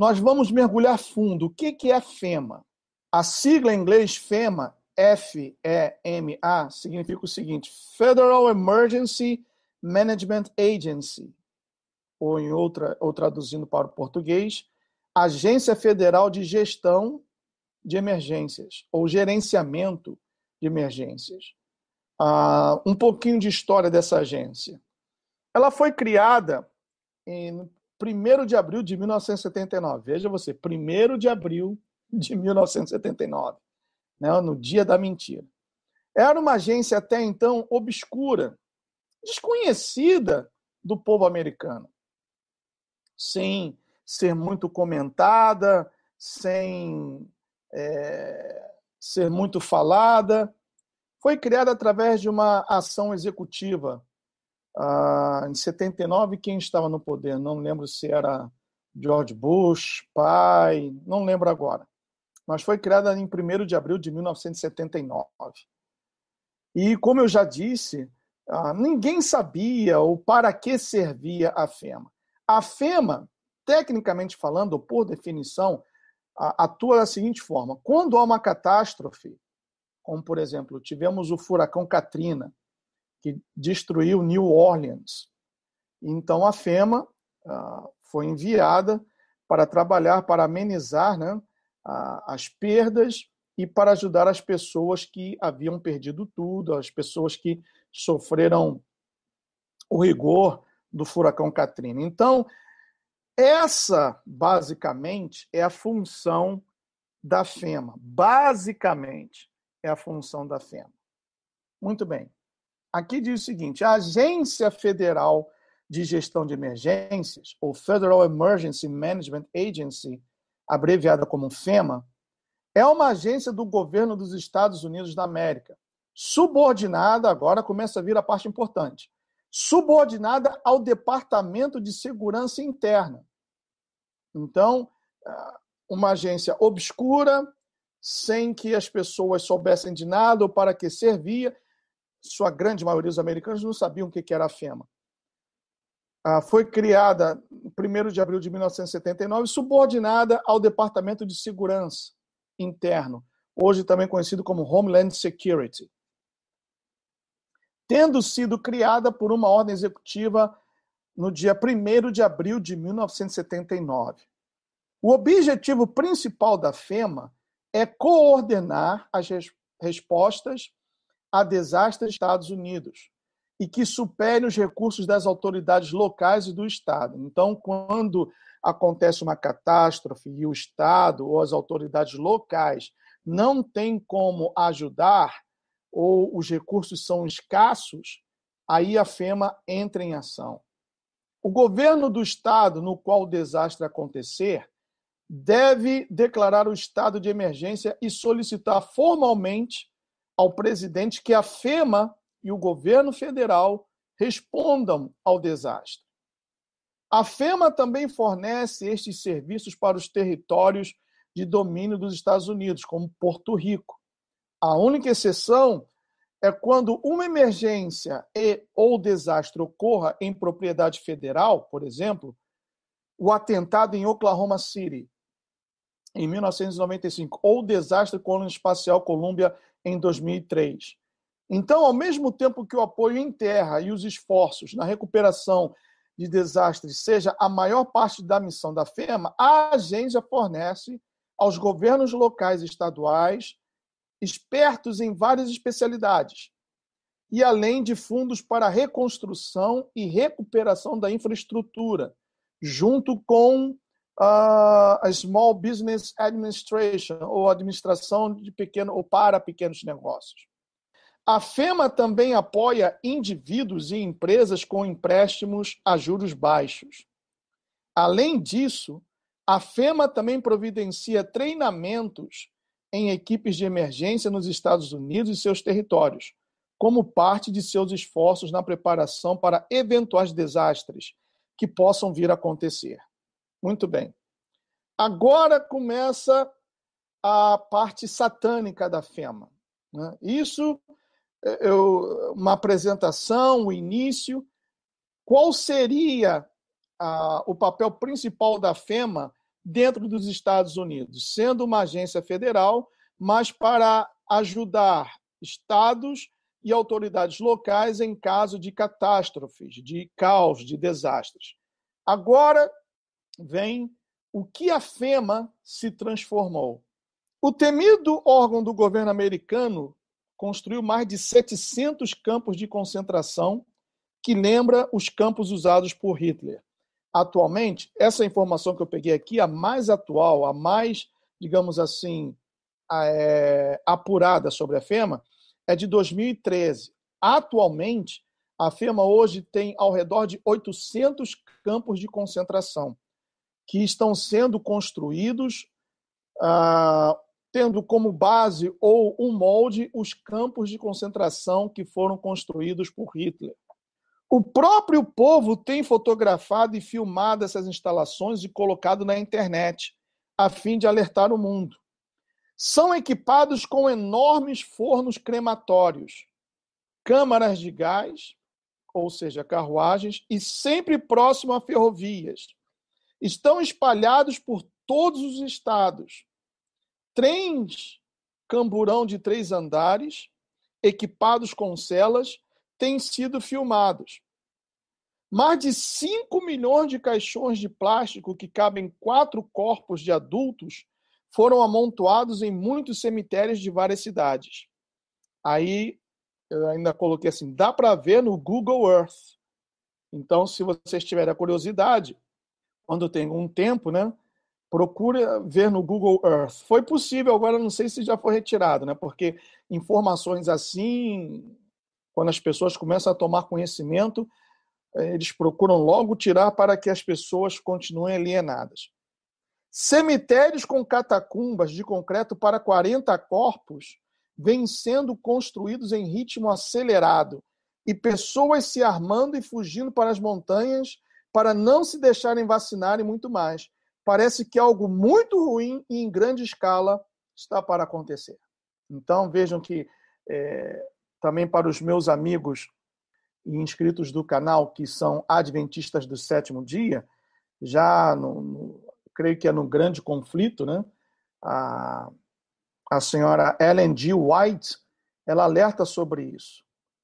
nós vamos mergulhar fundo. O que é FEMA? A sigla em inglês FEMA, F-E-M-A, significa o seguinte: Federal Emergency Management Agency, ou traduzindo para o português, Agência Federal de Gestão de Emergências, ou Gerenciamento de Emergências. Um pouquinho de história dessa agência. Ela foi criada em 1º de abril de 1979. Veja você, 1º de abril de 1979, né, no dia da mentira. Era uma agência até então obscura, desconhecida do povo americano, sem ser muito comentada, sem ser muito falada. Foi criada através de uma ação executiva. Em 79, quem estava no poder? Não lembro se era George Bush, pai, não lembro agora. Mas foi criada em 1º de abril de 1979. E, como eu já disse, ninguém sabia ou para que servia a FEMA. A FEMA, tecnicamente falando, ou por definição, atua da seguinte forma: quando há uma catástrofe, como, por exemplo, tivemos o furacão Katrina, que destruiu New Orleans. Então, a FEMA foi enviada para trabalhar, para amenizar, né, as perdas e para ajudar as pessoas que haviam perdido tudo, as pessoas que sofreram o rigor do furacão Katrina. Então, essa, basicamente, é a função da FEMA. Basicamente, é a função da FEMA. Muito bem. Aqui diz o seguinte: a Agência Federal de Gestão de Emergências, ou Federal Emergency Management Agency, abreviada como FEMA, é uma agência do governo dos Estados Unidos da América, subordinada, agora começa a vir a parte importante, subordinada ao Departamento de Segurança Interna. Então, uma agência obscura, sem que as pessoas soubessem de nada ou para que servia. Sua grande maioria dos americanos não sabiam o que era a FEMA. Foi criada em 1º de abril de 1979, subordinada ao Departamento de Segurança Interno, hoje também conhecido como Homeland Security, tendo sido criada por uma ordem executiva no dia 1º de abril de 1979. O objetivo principal da FEMA é coordenar as respostas a desastres dos Estados Unidos e que supere os recursos das autoridades locais e do Estado. Então, quando acontece uma catástrofe e o Estado ou as autoridades locais não têm como ajudar ou os recursos são escassos, aí a FEMA entra em ação. O governo do Estado no qual o desastre acontecer deve declarar o estado de emergência e solicitar formalmente ao presidente que a FEMA e o governo federal respondam ao desastre. A FEMA também fornece estes serviços para os territórios de domínio dos Estados Unidos, como Porto Rico. A única exceção é quando uma emergência ou desastre ocorra em propriedade federal, por exemplo, o atentado em Oklahoma City, em 1995, ou o desastre com o espacial Columbia em 2003. Então, ao mesmo tempo que o apoio em terra e os esforços na recuperação de desastres seja a maior parte da missão da FEMA, a agência fornece aos governos locais e estaduais expertos em várias especialidades, e além de fundos para reconstrução e recuperação da infraestrutura, junto com a Small Business Administration, ou administração de pequeno ou para pequenos negócios. A FEMA também apoia indivíduos e empresas com empréstimos a juros baixos. Além disso, a FEMA também providencia treinamentos em equipes de emergência nos Estados Unidos e seus territórios, como parte de seus esforços na preparação para eventuais desastres que possam vir a acontecer. Muito bem. Agora começa a parte satânica da FEMA. Isso é uma apresentação, o início. Qual seria o papel principal da FEMA dentro dos Estados Unidos, sendo uma agência federal, mas para ajudar estados e autoridades locais em caso de catástrofes, de caos, de desastres. Agora vem o que a FEMA se transformou. O temido órgão do governo americano construiu mais de 700 campos de concentração que lembra os campos usados por Hitler. Atualmente, essa informação que eu peguei aqui, a mais atual, a mais, digamos assim, apurada sobre a FEMA, é de 2013. Atualmente, a FEMA hoje tem ao redor de 800 campos de concentração que estão sendo construídos, tendo como base ou um molde os campos de concentração que foram construídos por Hitler. O próprio povo tem fotografado e filmado essas instalações e colocado na internet, a fim de alertar o mundo. São equipados com enormes fornos crematórios, câmaras de gás, ou seja, carruagens, e sempre próximo a ferrovias. Estão espalhados por todos os estados. Trens camburão de 3 andares, equipados com celas, têm sido filmados. Mais de 5 milhões de caixões de plástico que cabem 4 corpos de adultos foram amontoados em muitos cemitérios de várias cidades. Aí, eu ainda coloquei assim, dá para ver no Google Earth. Então, se vocês tiverem a curiosidade, quando tem um tempo, né, procura ver no Google Earth. Foi possível, agora não sei se já foi retirado, né, porque informações assim, quando as pessoas começam a tomar conhecimento, eles procuram logo tirar para que as pessoas continuem alienadas. Cemitérios com catacumbas de concreto para 40 corpos vêm sendo construídos em ritmo acelerado e pessoas se armando e fugindo para as montanhas para não se deixarem vacinar e muito mais. Parece que algo muito ruim e em grande escala está para acontecer. Então, vejam que também para os meus amigos e inscritos do canal que são adventistas do 7º dia, já creio que é no grande conflito, né? A senhora Ellen G. White, ela alerta sobre isso,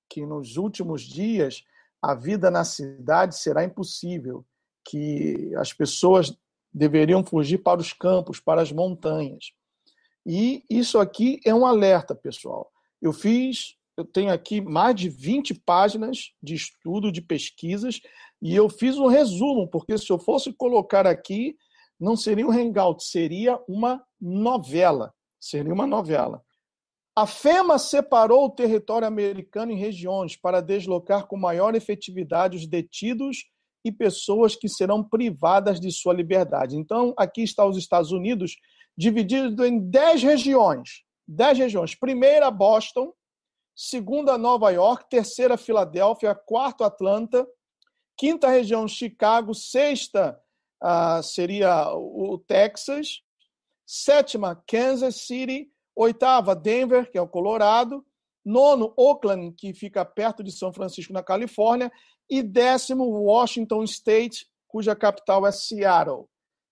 que nos últimos dias a vida na cidade será impossível, que as pessoas deveriam fugir para os campos, para as montanhas. E isso aqui é um alerta, pessoal. Eu tenho aqui mais de 20 páginas de estudo, de pesquisas, e eu fiz um resumo, porque se eu fosse colocar aqui, não seria um hangout, seria uma novela. Seria uma novela. A FEMA separou o território americano em regiões para deslocar com maior efetividade os detidos e pessoas que serão privadas de sua liberdade. Então, aqui está os Estados Unidos dividido em 10 regiões. 10 regiões. Primeira, Boston. Segunda, Nova York. Terceira, Filadélfia. Quarta, Atlanta. Quinta região, Chicago. Sexta, seria o Texas. Sétima, Kansas City. Oitava, Denver, que é o Colorado. Nono, Oakland, que fica perto de São Francisco, na Califórnia. E 10º, Washington State, cuja capital é Seattle.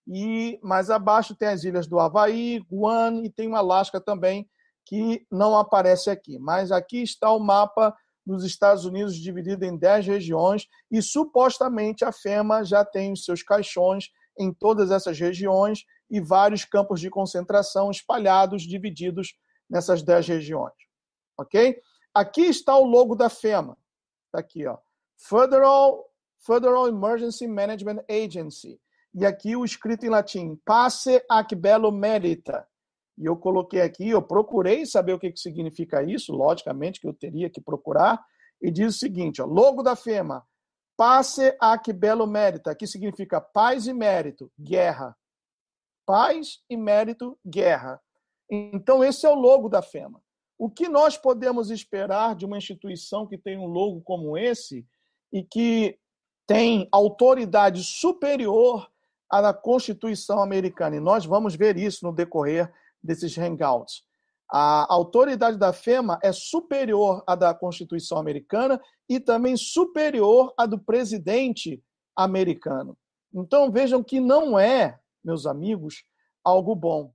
E mais abaixo tem as ilhas do Havaí, Guam e tem o Alasca também, que não aparece aqui. Mas aqui está o mapa dos Estados Unidos dividido em 10 regiões e supostamente a FEMA já tem os seus caixões em todas essas regiões e vários campos de concentração espalhados, divididos nessas 10 regiões. Ok? Aqui está o logo da FEMA. Está aqui, ó. Federal Emergency Management Agency. E aqui o escrito em latim, pace ac bello merita. E eu coloquei aqui, eu procurei saber o que significa isso, logicamente que eu teria que procurar, e diz o seguinte, ó, logo da FEMA, pace ac bello merita, que significa paz e mérito, guerra. Paz e mérito, guerra. Então esse é o logo da FEMA. O que nós podemos esperar de uma instituição que tem um logo como esse e que tem autoridade superior à Constituição americana? E nós vamos ver isso no decorrer desses hangouts. A autoridade da FEMA é superior à da Constituição americana e também superior à do presidente americano. Então vejam que não é meus amigos, algo bom.